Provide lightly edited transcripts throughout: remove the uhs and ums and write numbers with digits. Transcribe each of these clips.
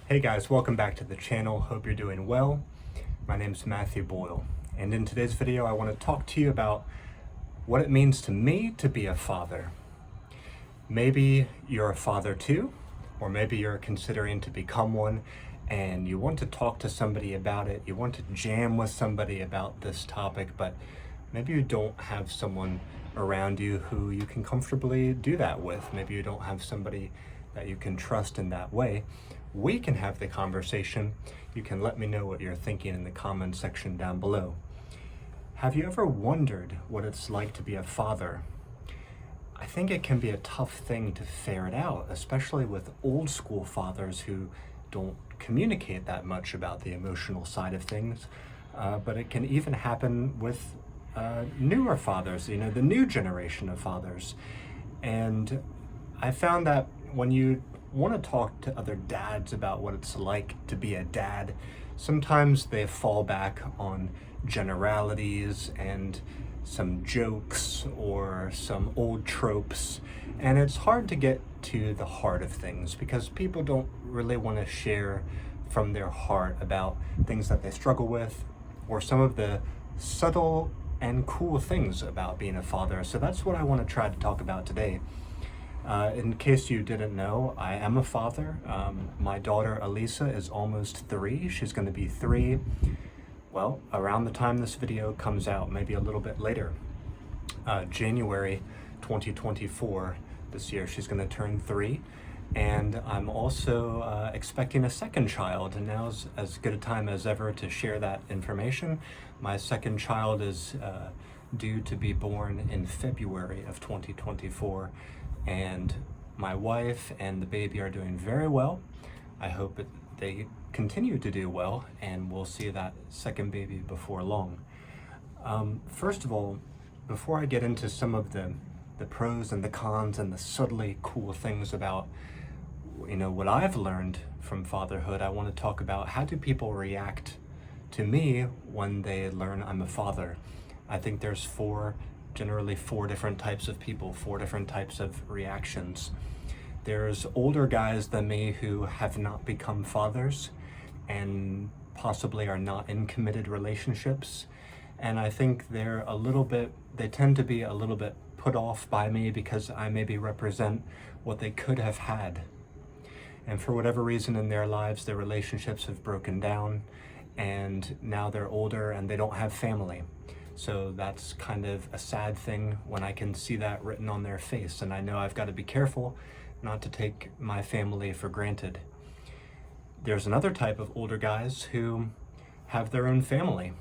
Hey guys, welcome back to the channel. Hope you're doing well. My name is Matthew Boyle, and in today's video I want to talk to you about what it means to me to be a father. Maybe you're a father too, or maybe you're considering to become one and you want to talk to somebody about it. You want to jam with somebody about this topic, but maybe you don't have someone around you who you can comfortably do that with. Maybe you don't have somebody that you can trust in that way. We can have the conversation. You can let me know what you're thinking in the comment section down below. Have you ever wondered what it's like to be a father? I think it can be a tough thing to ferret out, especially with old school fathers who don't communicate that much about the emotional side of things. But it can even happen with newer fathers, the new generation of fathers. And I found that when you want to talk to other dads about what it's like to be a dad, sometimes they fall back on generalities and some jokes or some old tropes, and it's hard to get to the heart of things because people don't really want to share from their heart about things that they struggle with or some of the subtle and cool things about being a father. So that's what I want to try to talk about today. In case you didn't know, I am a father. My daughter Elisa is almost 3. She's going to be 3, well, around the time this video comes out, maybe a little bit later. January 2024, this year, she's going to turn 3. And I'm also expecting a second child, and now's as good a time as ever to share that information. My second child is due to be born in February of 2024. And my wife and the baby are doing very well. I hope they continue to do well, and we'll see that second baby before long. First of all, before I get into some of the pros and the cons and the subtly cool things about what I've learned from fatherhood, I want to talk about how do people react to me when they learn I'm a father. I think there's generally four different types of people, 4 different types of reactions. There's older guys than me who have not become fathers and possibly are not in committed relationships. And I think they tend to be a little bit put off by me because I maybe represent what they could have had. And for whatever reason in their lives, their relationships have broken down, and now they're older and they don't have family. So that's kind of a sad thing when I can see that written on their face, and I know I've got to be careful not to take my family for granted. There's another type of older guys who have their own family.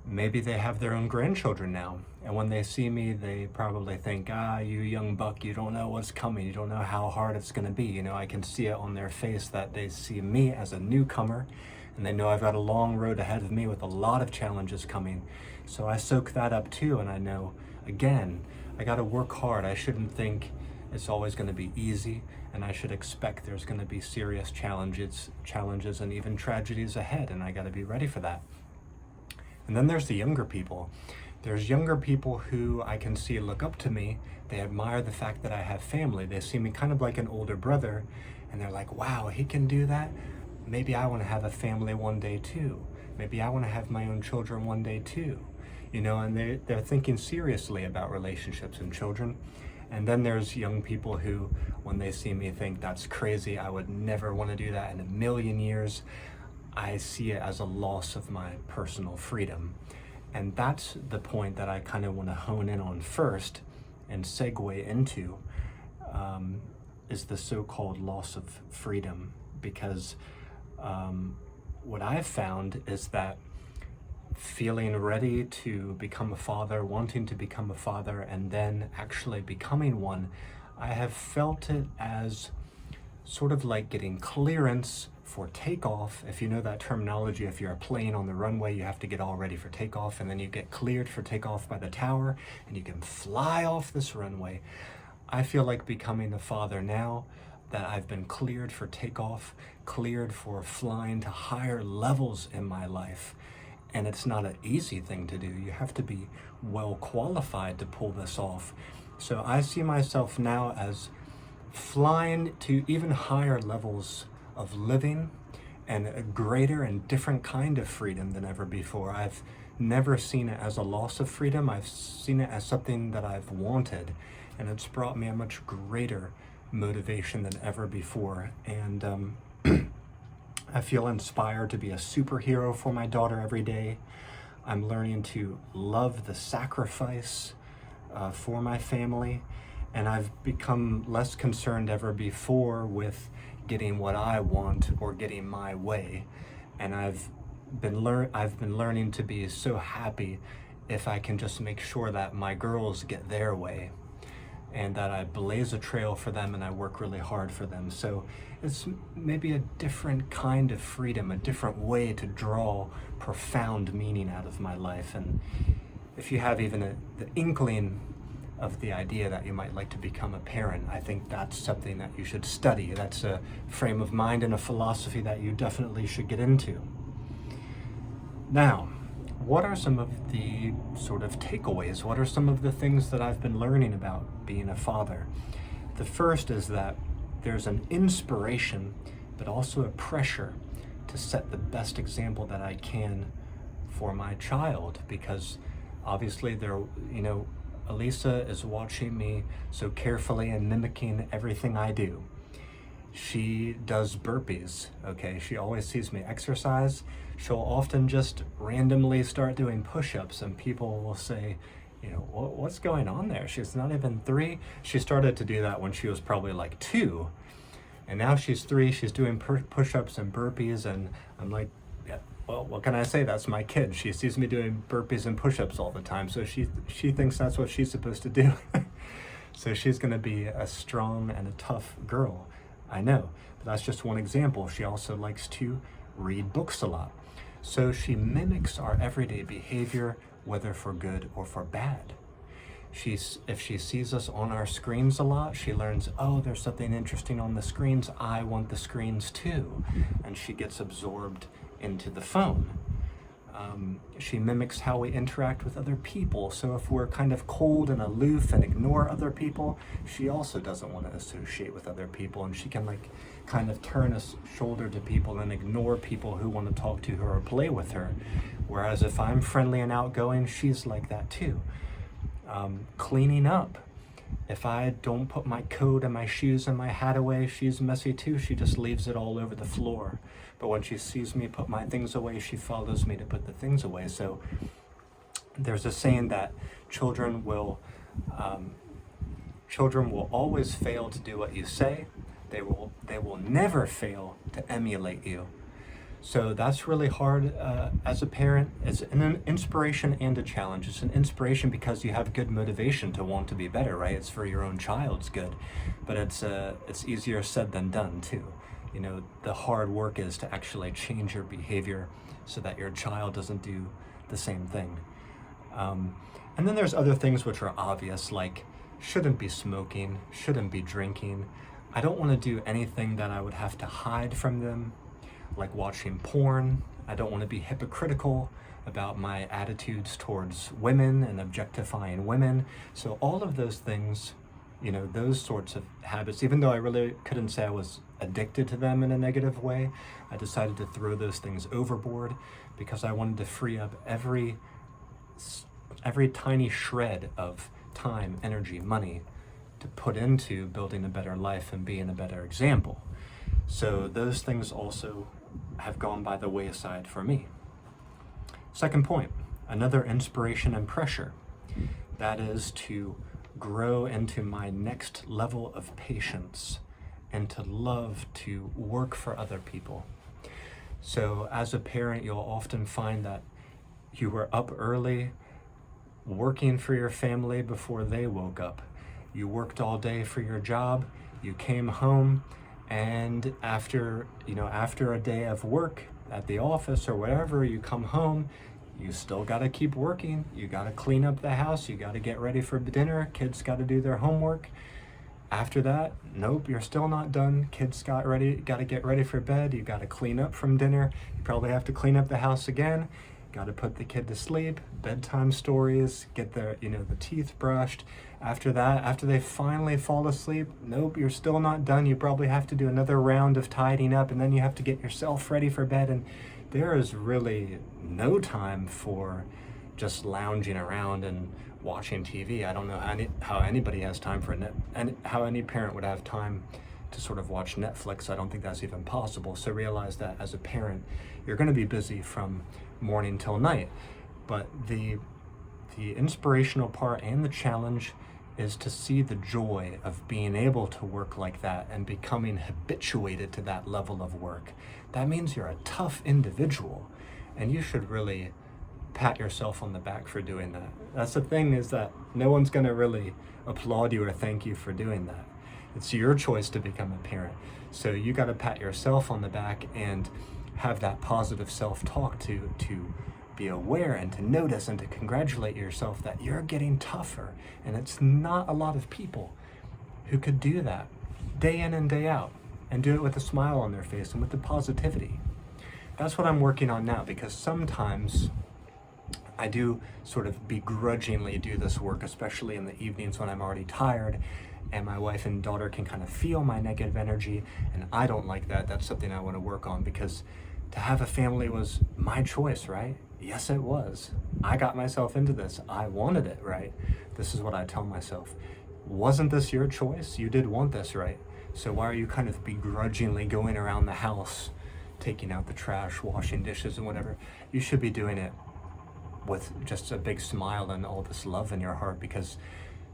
Maybe they have their own grandchildren now, and when they see me, they probably think, you young buck, you don't know what's coming, you don't know how hard it's going to be. I can see it on their face that they see me as a newcomer, and they know I've got a long road ahead of me with a lot of challenges coming. So I soak that up too, and I know, again, I got to work hard. I shouldn't think it's always going to be easy, and I should expect there's going to be serious challenges and even tragedies ahead, and I got to be ready for that. And then there's the younger people. There's younger people who I can see look up to me. They admire the fact that I have family. They see me kind of like an older brother, and they're like, wow, he can do that? Maybe I want to have a family one day too. Maybe I want to have my own children one day too. And they're thinking seriously about relationships and children. And then there's young people who, when they see me, think that's crazy. I would never want to do that in a million years. I see it as a loss of my personal freedom. And that's the point that I kind of want to hone in on first and segue into, is the so-called loss of freedom. Because what I've found is that feeling ready to become a father, wanting to become a father, and then actually becoming one, I have felt it as sort of like getting clearance for takeoff. If you know that terminology, if you're a plane on the runway, you have to get all ready for takeoff, and then you get cleared for takeoff by the tower, and you can fly off this runway. I feel like becoming a father now that I've been cleared for takeoff, cleared for flying to higher levels in my life. And it's not an easy thing to do. You have to be well qualified to pull this off. So I see myself now as flying to even higher levels of living and a greater and different kind of freedom than ever before. I've never seen it as a loss of freedom. I've seen it as something that I've wanted, and it's brought me a much greater motivation than ever before. And I feel inspired to be a superhero for my daughter every day. I'm learning to love the sacrifice for my family, and I've become less concerned ever before with getting what I want or getting my way. And I've been learning to be so happy if I can just make sure that my girls get their way, and that I blaze a trail for them and I work really hard for them. So it's maybe a different kind of freedom, a different way to draw profound meaning out of my life. And if you have even the inkling of the idea that you might like to become a parent, I think that's something that you should study. That's a frame of mind and a philosophy that you definitely should get into. Now, what are some of the sort of takeaways? What are some of the things that I've been learning about being a father? The first is that there's an inspiration, but also a pressure to set the best example that I can for my child, because obviously Elisa is watching me so carefully and mimicking everything I do. She does burpees, okay? She always sees me exercise. She'll often just randomly start doing push-ups, and people will say, what's going on there? She's not even 3. She started to do that when she was probably like 2. And now she's 3, she's doing push-ups and burpees, and I'm like, yeah, well, what can I say? That's my kid. She sees me doing burpees and push-ups all the time, so she thinks that's what she's supposed to do. So she's gonna be a strong and a tough girl, I know, but that's just one example. She also likes to read books a lot. So she mimics our everyday behavior, whether for good or for bad. If she sees us on our screens a lot, she learns, oh, there's something interesting on the screens, I want the screens too. And she gets absorbed into the phone. She mimics how we interact with other people. So if we're kind of cold and aloof and ignore other people, she also doesn't want to associate with other people, and she can kind of turn a shoulder to people and ignore people who want to talk to her or play with her. Whereas if I'm friendly and outgoing, she's like that too. Cleaning up. If I don't put my coat and my shoes and my hat away, she's messy too. She just leaves it all over the floor. But when she sees me put my things away, she follows me to put the things away. So there's a saying that children will always fail to do what you say. They will never fail to emulate you. So that's really hard as a parent. It's an inspiration and a challenge. It's an inspiration because you have good motivation to want to be better, right? It's for your own child's good, but it's easier said than done too. The hard work is to actually change your behavior so that your child doesn't do the same thing. And then there's other things which are obvious, like shouldn't be smoking, shouldn't be drinking. I don't want to do anything that I would have to hide from them, like watching porn. I don't want to be hypocritical about my attitudes towards women and objectifying women. So all of those things, those sorts of habits, even though I really couldn't say I was addicted to them in a negative way, I decided to throw those things overboard because I wanted to free up every tiny shred of time, energy, money to put into building a better life and being a better example. So those things also have gone by the wayside for me. Second point, another inspiration and pressure. That is to grow into my next level of patience and to love to work for other people. So as a parent, you'll often find that you were up early working for your family before they woke up. You worked all day for your job, you came home, and after a day of work at the office or whatever, you come home, you still got to keep working. You got to clean up the house. You got to get ready for dinner. Kids got to do their homework. After that, nope, you're still not done. Kids got to get ready for bed. You got to clean up from dinner. You probably have to clean up the house again. got to put the kid to sleep, bedtime stories, get their, the teeth brushed. After that, after they finally fall asleep, nope, you're still not done. You probably have to do another round of tidying up, and then you have to get yourself ready for bed. And there is really no time for just lounging around and watching TV. I don't know how anybody has time for and how any parent would have time to sort of watch Netflix. I don't think that's even possible. So realize that as a parent, you're going to be busy from morning till night. But the inspirational part and the challenge is to see the joy of being able to work like that and becoming habituated to that level of work. That means you're a tough individual, and you should really pat yourself on the back for doing that. That's the thing, is that no one's going to really applaud you or thank you for doing that. It's your choice to become a parent. So you got to pat yourself on the back and have that positive self-talk to be aware and to notice and to congratulate yourself that you're getting tougher. And it's not a lot of people who could do that day in and day out and do it with a smile on their face and with the positivity. That's what I'm working on now, because sometimes I do sort of begrudgingly do this work, especially in the evenings when I'm already tired and my wife and daughter can kind of feel my negative energy, and I don't like that. That's something I want to work on, because to have a family was my choice, right? Yes, it was. I got myself into this. I wanted it, right? This is what I tell myself. Wasn't this your choice? You did want this, right? So why are you kind of begrudgingly going around the house, taking out the trash, washing dishes and whatever? You should be doing it with just a big smile and all this love in your heart, because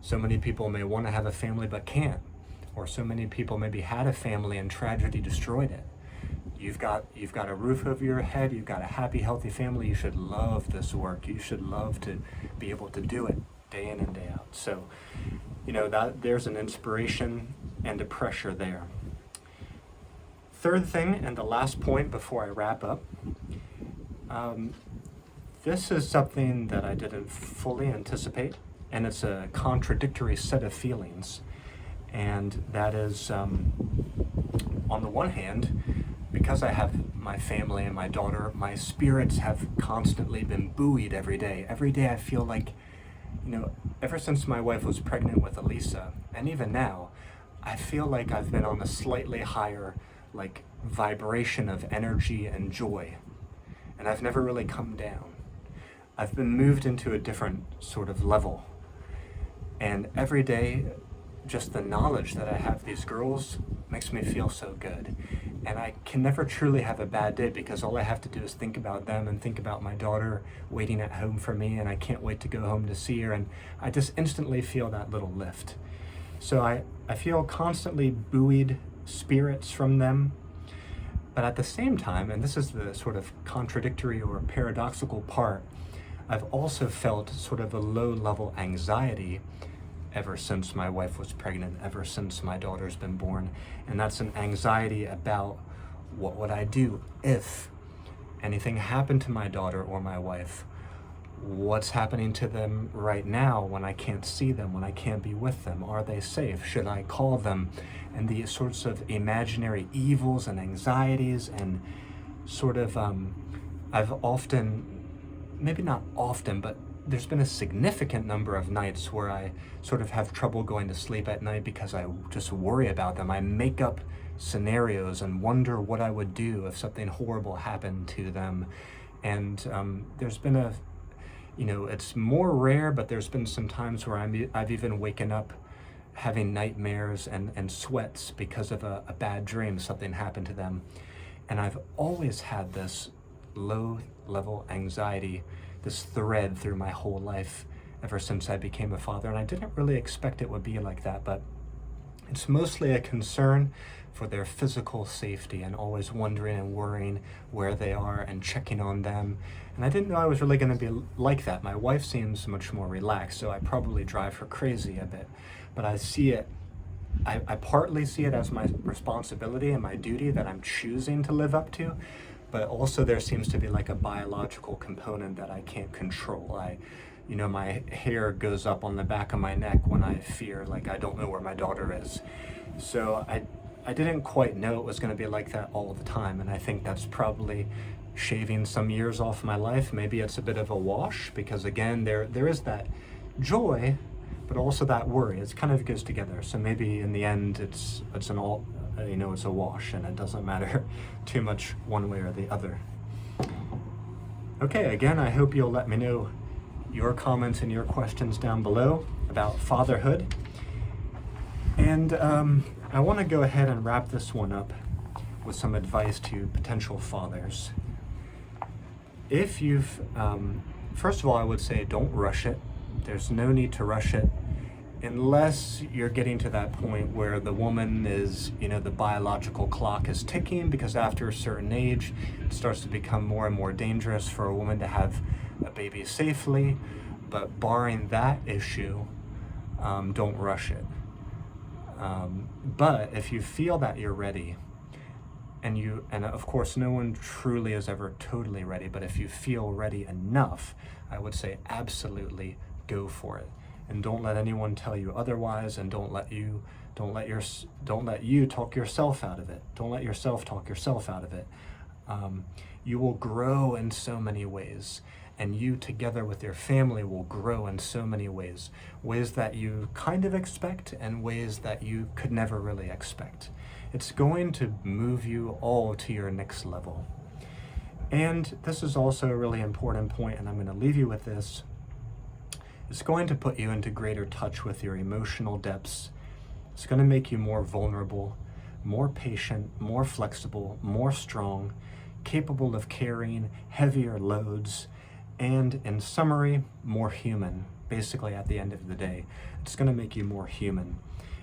so many people may want to have a family but can't. Or so many people maybe had a family and tragedy destroyed it. You've got a roof over your head, you've got a happy, healthy family. You should love this work. You should love to be able to do it day in and day out. So, that there's an inspiration and a pressure there. Third thing, and the last point before I wrap up, this is something that I didn't fully anticipate, and it's a contradictory set of feelings. And that is, on the one hand, because I have my family and my daughter, my spirits have constantly been buoyed every day. Every day I feel like, ever since my wife was pregnant with Elisa, and even now, I feel like I've been on a slightly higher, vibration of energy and joy. And I've never really come down. I've been moved into a different sort of level. And every day, just the knowledge that I have these girls makes me feel so good. And I can never truly have a bad day, because all I have to do is think about them and think about my daughter waiting at home for me, and I can't wait to go home to see her, and I just instantly feel that little lift. So I feel constantly buoyed spirits from them. But at the same time, and this is the sort of contradictory or paradoxical part, I've also felt sort of a low-level anxiety ever since my wife was pregnant, ever since my daughter's been born. And that's an anxiety about what would I do if anything happened to my daughter or my wife? What's happening to them right now when I can't see them, when I can't be with them? Are they safe? Should I call them? And these sorts of imaginary evils and anxieties, and sort of, I've often, maybe not often, but there's been a significant number of nights where I sort of have trouble going to sleep at night because I just worry about them. I make up scenarios and wonder what I would do if something horrible happened to them. And there's been it's more rare, but there's been some times where I've even waken up having nightmares and sweats because of a bad dream, something happened to them. And I've always had this low-level anxiety, this thread through my whole life ever since I became a father. And I didn't really expect it would be like that, but it's mostly a concern for their physical safety and always wondering and worrying where they are and checking on them. And I didn't know I was really going to be like that. My wife seems much more relaxed, so I probably drive her crazy a bit. But I see it, I partly see it as my responsibility and my duty that I'm choosing to live up to. But also there seems to be like a biological component that I can't control. My hair goes up on the back of my neck when I fear, like I don't know where my daughter is. So I didn't quite know it was going to be like that all the time. And I think that's probably shaving some years off my life, maybe it's a bit of a wash, because again, there is that joy, but also that worry. It kind of goes together. So maybe in the end, it's an all, it's a wash, and it doesn't matter too much one way or the other. Okay, again, I hope you'll let me know your comments and your questions down below about fatherhood. And I want to go ahead and wrap this one up with some advice to potential fathers. If you've, first of all, I would say don't rush it. There's no need to rush it unless you're getting to that point where the woman is, the biological clock is ticking, because after a certain age, it starts to become more and more dangerous for a woman to have a baby safely. But barring that issue, don't rush it. But if you feel that you're ready, and of course no one truly is ever totally ready, but if you feel ready enough, I would say absolutely go for it. And don't let anyone tell you otherwise, and don't let you talk yourself out of it. Don't let yourself talk yourself out of it. You will grow in so many ways, and you together with your family will grow in so many ways that you kind of expect and ways that you could never really expect. It's going to move you all to your next level. And this is also a really important point, and I'm going to leave you with this. It's going to put you into greater touch with your emotional depths. It's going to make you more vulnerable, more patient, more flexible, more strong, capable of carrying heavier loads, and in summary, more human. Basically, at the end of the day, it's going to make you more human.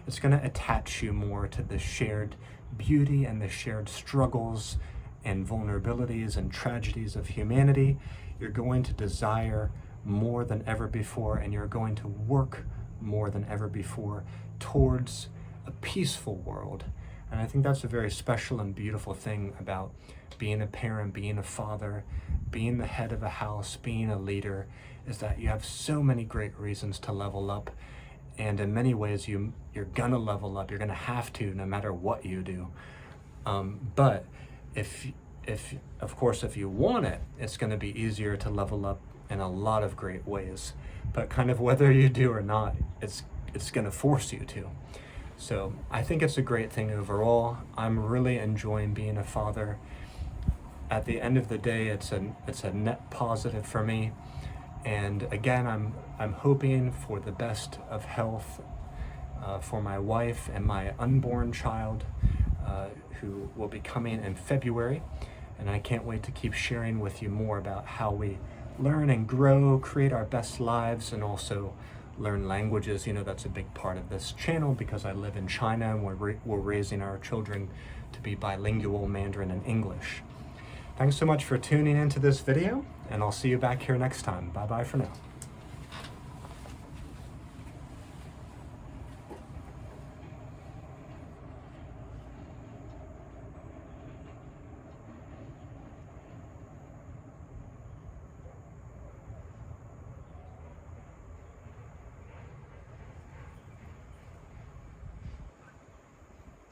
It's going to attach you more to the shared beauty and the shared struggles and vulnerabilities and tragedies of humanity. You're going to desire more than ever before, and you're going to work more than ever before towards a peaceful world. And I think that's a very special and beautiful thing about being a parent, being a father, being the head of a house, being a leader, is that you have so many great reasons to level up. And in many ways, you're gonna level up. You're gonna have to, no matter what you do. But if of course, if you want it, it's gonna be easier to level up in a lot of great ways. But kind of whether you do or not, it's gonna force you to. So I think it's a great thing overall. I'm really enjoying being a father. At the end of the day, it's a net positive for me. And again, I'm hoping for the best of health for my wife and my unborn child, who will be coming in February. And I can't wait to keep sharing with you more about how we learn and grow, create our best lives, and also learn languages. That's a big part of this channel, because I live in China and we're raising our children to be bilingual, Mandarin and English. Thanks so much for tuning into this video, and I'll see you back here next time. Bye-bye for now.